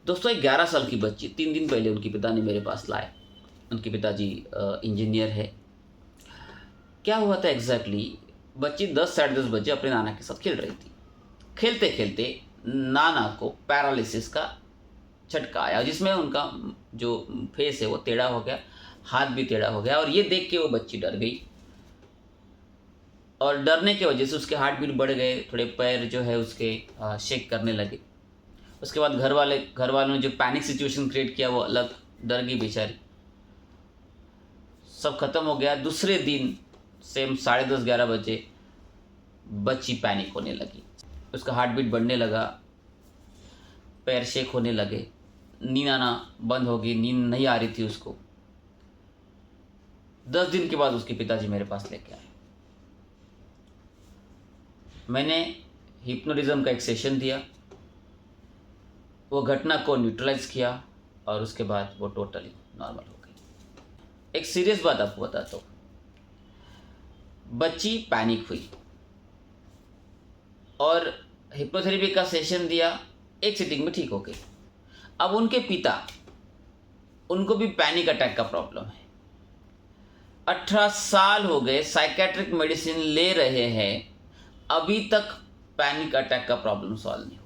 दोस्तों एक 11 साल की बच्ची 3 दिन पहले उनके पिता ने मेरे पास लाए। उनके पिताजी इंजीनियर है। क्या हुआ था एग्जैक्टली, बच्ची 10 साढ़े 10 बजे अपने नाना के साथ खेल रही थी। खेलते खेलते नाना को पैरालिसिस का झटका आया, जिसमें उनका जो फेस है वो टेढ़ा हो गया, हाथ भी टेढ़ा हो गया। और ये देख के वो बच्ची डर गई और डरने की वजह से उसके हार्ट बीट बढ़ गए, थोड़े पैर जो है उसके शेक करने लगे। उसके बाद घर वालों ने जो पैनिक सिचुएशन क्रिएट किया वो अलग, डर गई बेचारी। सब खत्म हो गया। दूसरे दिन सेम 10:30-11 बजे बच्ची पैनिक होने लगी, उसका हार्ट बीट बढ़ने लगा, पैर शेक होने लगे, नींद आना बंद हो गई, नींद नहीं आ रही थी उसको। 10 दिन के बाद उसके पिताजी मेरे पास लेके आए। मैंने हिप्नोटिज्म का एक सेशन दिया, वो घटना को न्यूट्रलाइज किया और उसके बाद वो टोटली नॉर्मल हो गई। एक सीरियस बात आपको बताता हूँ, बच्ची पैनिक हुई और हिप्नोथेरेपी का सेशन दिया, एक सिटिंग में ठीक हो गई। अब उनके पिता, उनको भी पैनिक अटैक का प्रॉब्लम है। 18 साल हो गए साइकेट्रिक मेडिसिन ले रहे हैं, अभी तक पैनिक अटैक का प्रॉब्लम सॉल्व नहीं हुआ।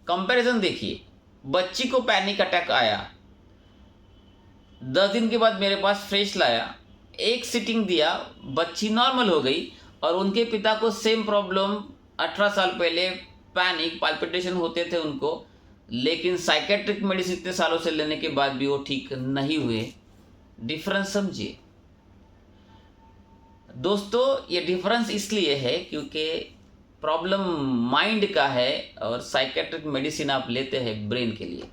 कंपैरिजन देखिए, बच्ची को पैनिक अटैक आया, 10 दिन के बाद मेरे पास फ्रेश लाया, एक सिटिंग दिया, बच्ची नॉर्मल हो गई। और उनके पिता को सेम प्रॉब्लम 18 साल पहले, पैनिक पाल्पिटेशन होते थे उनको, लेकिन साइकेट्रिक मेडिसिन इतने सालों से लेने के बाद भी वो ठीक नहीं हुए। डिफरेंस समझिए दोस्तों, ये डिफरेंस इसलिए है क्योंकि प्रॉब्लम माइंड का है और साइकेट्रिक मेडिसिन आप लेते हैं ब्रेन के लिए।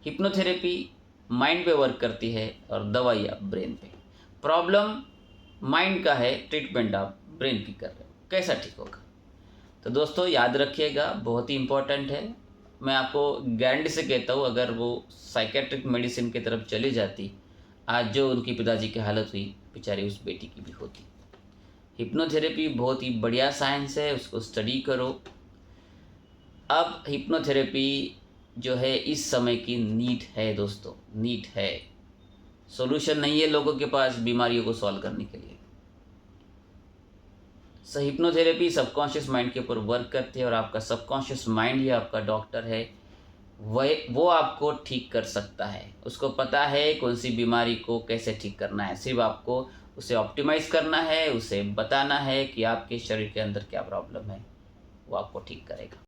हिप्नोथेरेपी माइंड पे वर्क करती है और दवाई आप ब्रेन पे। प्रॉब्लम माइंड का है, ट्रीटमेंट आप ब्रेन की कर रहे हो, कैसा ठीक होगा? तो दोस्तों याद रखिएगा, बहुत ही इंपॉर्टेंट है। मैं आपको गारंटी से कहता हूँ, अगर वो साइकेट्रिक मेडिसिन की तरफ चली जाती, आज जो उनकी पिताजी की हालत हुई, बेचारी उस बेटी की भी होती। हिप्नोथेरेपी बहुत ही बढ़िया साइंस है, उसको स्टडी करो। अब हिप्नोथेरेपी जो है इस समय की नीड है दोस्तों, नीड है। सॉल्यूशन नहीं है लोगों के पास बीमारियों को सॉल्व करने के लिए। सो हिप्नोथेरेपी सबकॉन्शियस माइंड के ऊपर वर्क करती है और आपका सबकॉन्शियस माइंड ही आपका डॉक्टर है। वो आपको ठीक कर सकता है। उसको पता है कौन सी बीमारी को कैसे ठीक करना है, सिर्फ आपको उसे ऑप्टिमाइज करना है, उसे बताना है कि आपके शरीर के अंदर क्या प्रॉब्लम है, वो आपको ठीक करेगा।